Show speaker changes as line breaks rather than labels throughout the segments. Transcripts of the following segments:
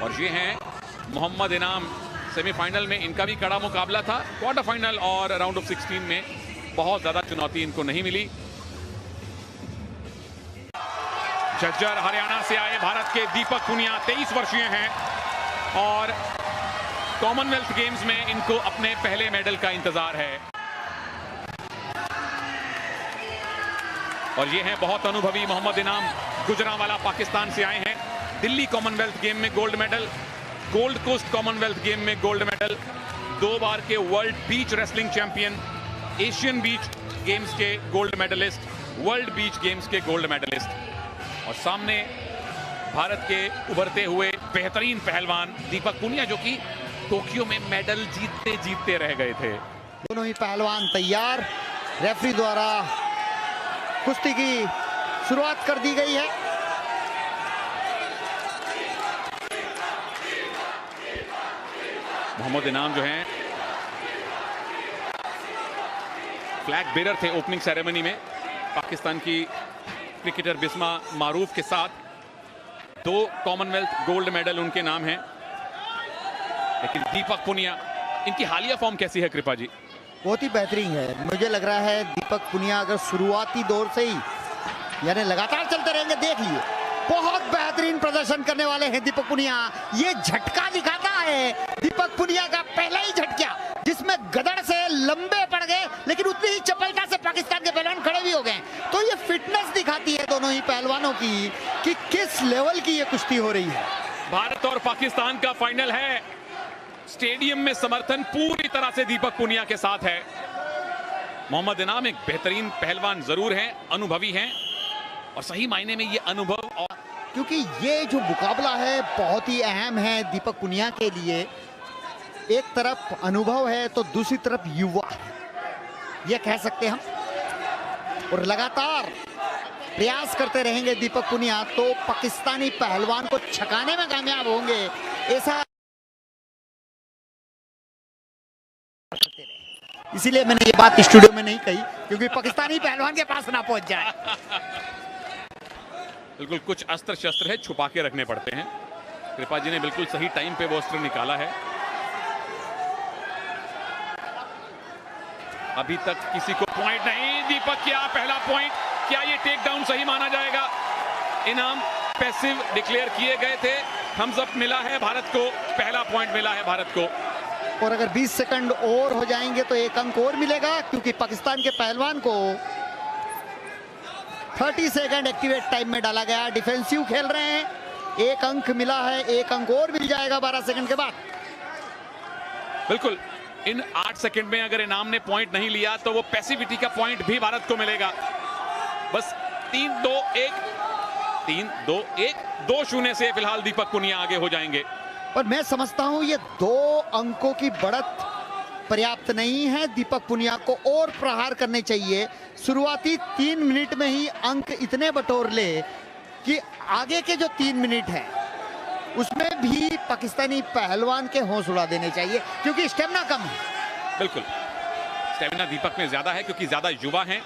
और ये हैं मोहम्मद इनाम। सेमीफाइनल में इनका भी कड़ा मुकाबला था, क्वार्टर फाइनल और राउंड ऑफ 16 में बहुत ज्यादा चुनौती इनको नहीं मिली। झज्जर हरियाणा से आए भारत के दीपक पुनिया 23 वर्षीय हैं और कॉमनवेल्थ गेम्स में इनको अपने पहले मेडल का इंतजार है। और ये हैं बहुत अनुभवी मोहम्मद इनाम, गुजरांवाला पाकिस्तान से आए हैं। दिल्ली कॉमनवेल्थ गेम में gold medal, Gold Coast Commonwealth game में गोल्ड मेडल, 2 बार के world beach wrestling champion, Asian beach games के gold medalist, world beach games के गोल्ड मेडलिस्ट। और सामने भारत के उभरते हुए बेहतरीन पहलवान दीपक पुनिया, जो कि टोक्यो में मेडल जीतते जीतते रह गए थे।
दोनों ही पहलवान तैयार, रेफरी द्वारा कुश्ती की शुरुआत कर दी गई है।
मोहम्मद इनाम जो हैं फ्लैग बेरर थे ओपनिंग सेरेमनी में। पाकिस्तान की क्रिकेटर बिस्मा मारूफ के साथ 2 कॉमनवेल्थ गोल्ड मेडल उनके नाम हैं। लेकिन दीपक पुनिया, इनकी हालिया फॉर्म कैसी है कृपा जी?
बहुत ही बेहतरीन है। मुझे लग रहा है दीपक पुनिया अगर शुरुआती दौर से ही यानी लगातार चलते रहेंगे, देख लिए बहुत बेहतरीन प्रदर्शन करने वाले हैं दीपक पुनिया। ये झटका दिखाता है दीपक पुनिया का पहला ही झटका, जिसमें गदड़ से लंबे पड़ गए, लेकिन उतनी ही चपलता से पाकिस्तान के पहलवान खड़े भी हो गए। तो ये फिटनेस दिखाती है दोनों ही पहलवानों की कि किस लेवल की ये कुश्ती हो रही है।
भारत और पाकिस्तान का फाइनल है। स्टेडियम में समर्थन पूरी तरह से दीपक पुनिया के साथ है। मोहम्मद इनाम एक बेहतरीन पहलवान जरूर हैं, अनुभवी हैं, और सही मायने में ये अनुभव और
क्योंकि ये जो मुकाबला है बहुत ही अहम है दीपक पुनिया के लिए। एक तरफ अनुभव है तो दूसरी तरफ युवा है, ये कह सकते हम। और लगातार प्रयास करते रहेंगे दीपक पुनिया तो पाकिस्तानी पहलवान को छकाने में कामयाब होंगे, ऐसा इसीलिए मैंने ये बात स्टूडियो में नहीं कही, क्योंकि पाकिस्तानी पहलवान के पास ना पहुंच जाए।
बिल्कुल कुछ अस्त्र शस्त्र है, छुपा के रखने पड़ते हैं। कृपा जी ने बिल्कुल सही टाइम पे वो अस्त्र निकाला है। अभी तक किसी को पॉइंट नहीं। दीपक क्या पहला पॉइंट, क्या ये टेक डाउन सही माना जाएगा? इनाम पैसिव डिक्लेयर किए गए थे, थम्स अप मिला है भारत को, पहला पॉइंट मिला है भारत को।
और अगर 20 सेकंड और हो जाएंगे तो 1 अंक और मिलेगा, क्योंकि पाकिस्तान के पहलवान को 30 सेकंड एक्टिवेट टाइम में डाला गया। डिफेंसिव खेल रहे हैं, 1 अंक मिला है, 1 अंक और मिल जाएगा 12 सेकंड के बाद।
बिल्कुल, इन 8 सेकंड में अगर इनाम ने पॉइंट नहीं लिया तो वो पैसिविटी का पॉइंट भी भारत को मिलेगा। बस 3-2-1 2-0 से फिलहाल दीपक पुनिया आगे हो जाएंगे।
और मैं समझता हूं ये 2 अंकों की बढ़त पर्याप्त नहीं है। दीपक पुनिया को और प्रहार करने चाहिए। शुरुआती 3 मिनट में ही अंक इतने बटोर ले कि आगे के जो 3 मिनट है उसमें भी पाकिस्तानी पहलवान के होश उड़ा देने चाहिए, क्योंकि स्टेमिना कम है।
बिल्कुल, स्टेमिना दीपक में ज्यादा है क्योंकि ज्यादा युवा हैं।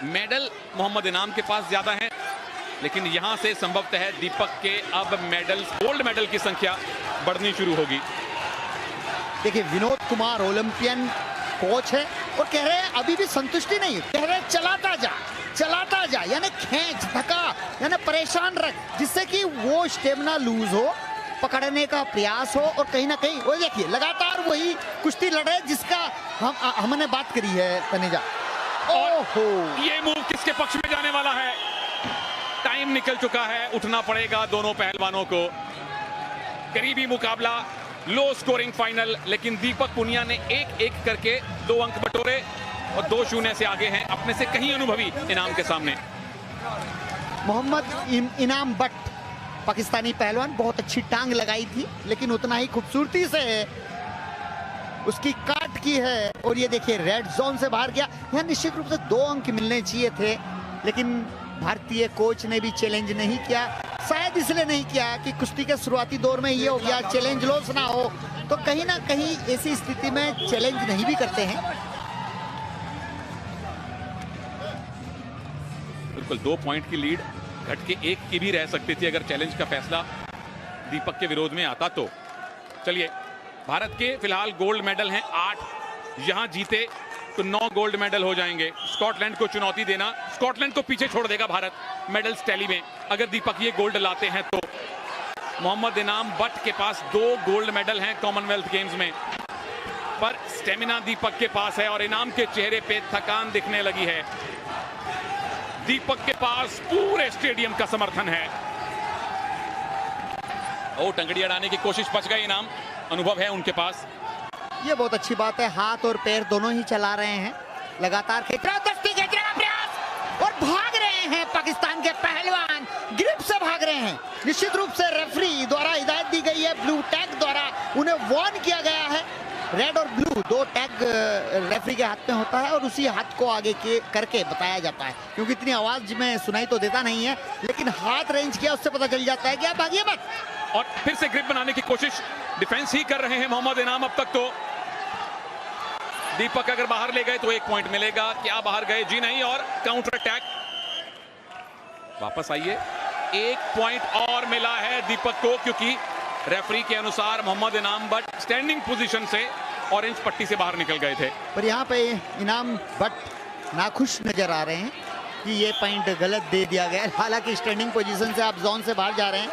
मेडल मोहम्मद इनाम के पास ज्यादा है, लेकिन यहां से संभवतः दीपक के अब मेडल, गोल्ड मेडल की संख्या बढ़नी शुरू होगी।
देखिए विनोद कुमार ओलंपियन कोच है और कह रहे हैं अभी भी संतुष्टि नहीं है, कह रहे हैं चलाता जा, यानी खींच धक्का, यानी परेशान रख, जिससे कि वो स्टेमिना लूज हो, पकड़ने का प्रयास हो। और कहीं ना कहीं वो देखिए लगातार वही कुश्ती लड़ रहे जिसका हमने बात करी है तनेजा।
ओहो, ये मूव किसके पक्ष में जाने वाला है? टाइम निकल चुका है, उठना पड़ेगा दोनों पहलवानों को। करीबी मुकाबला, लो स्कोरिंग फाइनल, लेकिन दीपक पुनिया ने 1-1 करके 2 अंक बटोरे और 2-0 से आगे हैं अपने से कहीं अनुभवी इनाम के सामने।
मोहम्मद इनाम बट पाकिस्तानी पहलवान, बहुत अच्छी टांग लगाई थी, लेकिन उतना ही खूबसूरती से उसकी काट की है। और ये देखिए रेड जोन से बाहर गया। यहाँ निश्चित रूप से 2 अंक मिलने चाहिए थे, लेकिन भारतीय कोच ने भी चैलेंज नहीं किया। शायद इसलिए नहीं किया कि कुश्ती के शुरुआती दौर में ये हो गया चैलेंज लॉस ना हो, तो कहीं ना कहीं ऐसी स्थिति में चैलेंज नहीं भी करते हैं।
बिल्कुल 2 पॉइंट की लीड घट के 1 की भी रह सकती थी अगर चैलेंज का फैसला दीपक के विरोध में आता तो। चलिए, भारत के फिलहाल गोल्ड मेडल हैं 8, यहां जीते तो 9 गोल्ड मेडल हो जाएंगे। स्कॉटलैंड को चुनौती देना, स्कॉटलैंड को पीछे छोड़ देगा भारत मेडल्स टैली में अगर दीपक ये गोल्ड लाते हैं तो। मोहम्मद इनाम बट के पास 2 गोल्ड मेडल हैं कॉमनवेल्थ गेम्स में, पर स्टेमिना दीपक के पास है और इनाम के चेहरे पे थकान दिखने लगी है। दीपक के पास पूरे स्टेडियम का समर्थन है। ओ, टंगड़ी अड़ाने की कोशिश, बच गए इनाम, अनुभव है उनके पास।
ये बहुत अच्छी बात है, हाथ और पैर दोनों ही चला रहे हैं, लगातार खींचने का प्रयास और भाग रहे हैं पाकिस्तान के पहलवान, ग्रिप से भाग रहे हैं। निश्चित रूप से रेफरी द्वारा हिदायत दी गई है, ब्लू टैग द्वारा उन्हें वार्न किया गया है। रेड और ब्लू 2 टैग रेफरी के हाथ में होता है और उसी हाथ को आगे करके बताया जाता है, क्योंकि इतनी आवाज में सुनाई तो देता नहीं है, लेकिन हाथ रेंज किया उससे पता चल जाता है कि आप भागिए मत।
और फिर से ग्रिप बनाने की कोशिश, डिफेंस ही कर रहे हैं मोहम्मद इनाम अब तक तो। दीपक अगर बाहर ले गए तो 1 पॉइंट मिलेगा, क्या बाहर गए? जी नहीं, और काउंटर अटैक। वापस आइए, 1 पॉइंट और मिला है दीपक को, क्योंकि रेफरी के अनुसार मोहम्मद इनाम बट स्टैंडिंग पोजीशन से ऑरेंज पट्टी से बाहर निकल गए थे।
पर यहाँ पे इनाम बट नाखुश नजर आ रहे हैं कि ये पॉइंट गलत दे दिया गया है। हालांकि स्टैंडिंग पोजीशन से आप जोन से बाहर जा रहे हैं,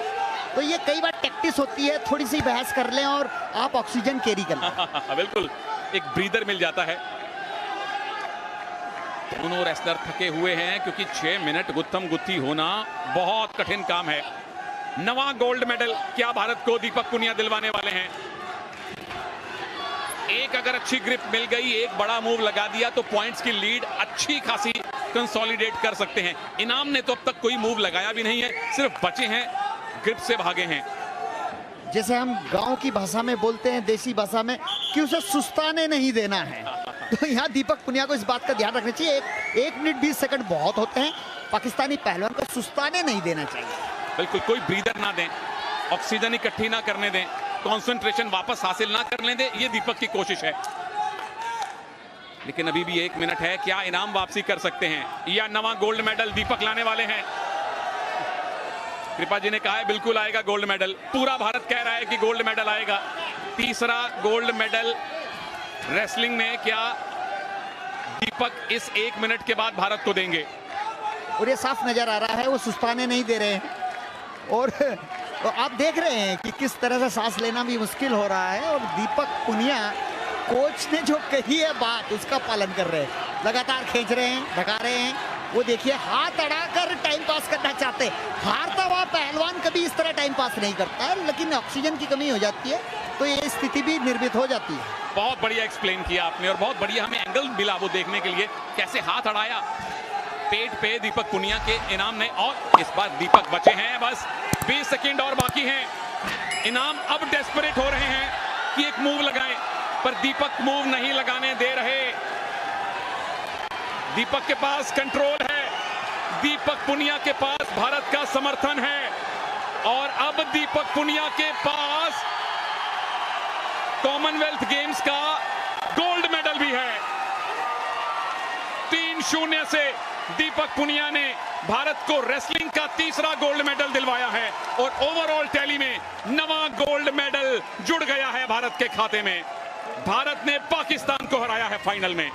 तो ये कई बार टैक्टिस होती है, थोड़ी सी बहस कर लें और आप ऑक्सीजन कैरी कर लें।
बिल्कुल, एक ब्रीदर मिल जाता है। दोनों रेसलर थके हुए हैं, क्योंकि 6 मिनट गुत्थम गुत्थी होना बहुत कठिन काम है। 9वां गोल्ड मेडल क्या भारत को दीपक पुनिया दिलवाने वाले हैं? एक अगर अच्छी ग्रिप मिल गई, एक बड़ा मूव लगा दिया तो पॉइंट्स की लीड अच्छी खासी कंसोलिडेट कर सकते हैं। इनाम ने तो अब तक कोई मूव लगाया भी नहीं है, सिर्फ बचे हैं, ग्रिप से भागे हैं।
जैसे हम गांव की भाषा में बोलते हैं, देसी भाषा में, कि उसे सुस्ताने नहीं देना है। तो यहाँ दीपक पुनिया को इस बात का ध्यान रखना चाहिए। 1 मिनट 20 सेकंड बहुत होते हैं, पाकिस्तानी पहलवान को सुस्ताने नहीं देना चाहिए।
बिल्कुल, कोई ब्रीदर ना दें, ऑक्सीजन इकट्ठी ना करने दें, कंसंट्रेशन वापस हासिल ना करने दें, ये दीपक की कोशिश है। लेकिन अभी भी 1 मिनट है, क्या इनाम वापसी कर सकते हैं या 9वां गोल्ड मेडल दीपक लाने वाले हैं? कृपा जी ने कहा है बिल्कुल आएगा गोल्ड मेडल, पूरा भारत कह रहा है कि गोल्ड मेडल आएगा। 3रा गोल्ड मेडल रेसलिंग में क्या दीपक इस 1 मिनट के बाद भारत को देंगे?
और ये साफ नजर आ रहा है वो सुस्ताने नहीं दे रहे हैं, और आप देख रहे हैं कि किस तरह से सांस लेना भी मुश्किल हो रहा है। और दीपक पुनिया कोच ने जो कही है बात, उसका पालन कर रहे हैं, लगातार खींच रहे हैं, ढका रहे हैं। वो देखिए, हाथ अड़ाकर टाइम पास करना चाहते हैं। हारता हुआ पहलवान कभी इस तरह टाइम पास नहीं करता है, लेकिन ऑक्सीजन की कमी हो जाती है तो ये स्थिति भी निर्मित हो जाती है।
बहुत बढ़िया एक्सप्लेन किया आपने, और बहुत बढ़िया हमें एंगल मिला वो देखने के लिए, कैसे हाथ अड़ाया पेट पे दीपक पुनिया के इनाम ने। और इस बार दीपक बचे हैं, बस 20 सेकंड और बाकी हैं। इनाम अब डेस्परेट हो रहे हैं कि एक मूव लगाएं, पर दीपक मूव नहीं लगाने दे रहे। दीपक के पास कंट्रोल है, दीपक पुनिया के पास भारत का समर्थन है, और अब दीपक पुनिया के पास कॉमनवेल्थ गेम्स का गोल्ड मेडल भी है। 3-0 से दीपक पुनिया ने भारत को रेसलिंग का 3रा गोल्ड मेडल दिलवाया है, और ओवरऑल टैली में 9वां गोल्ड मेडल जुड़ गया है भारत के खाते में। भारत ने पाकिस्तान को हराया है फाइनल में।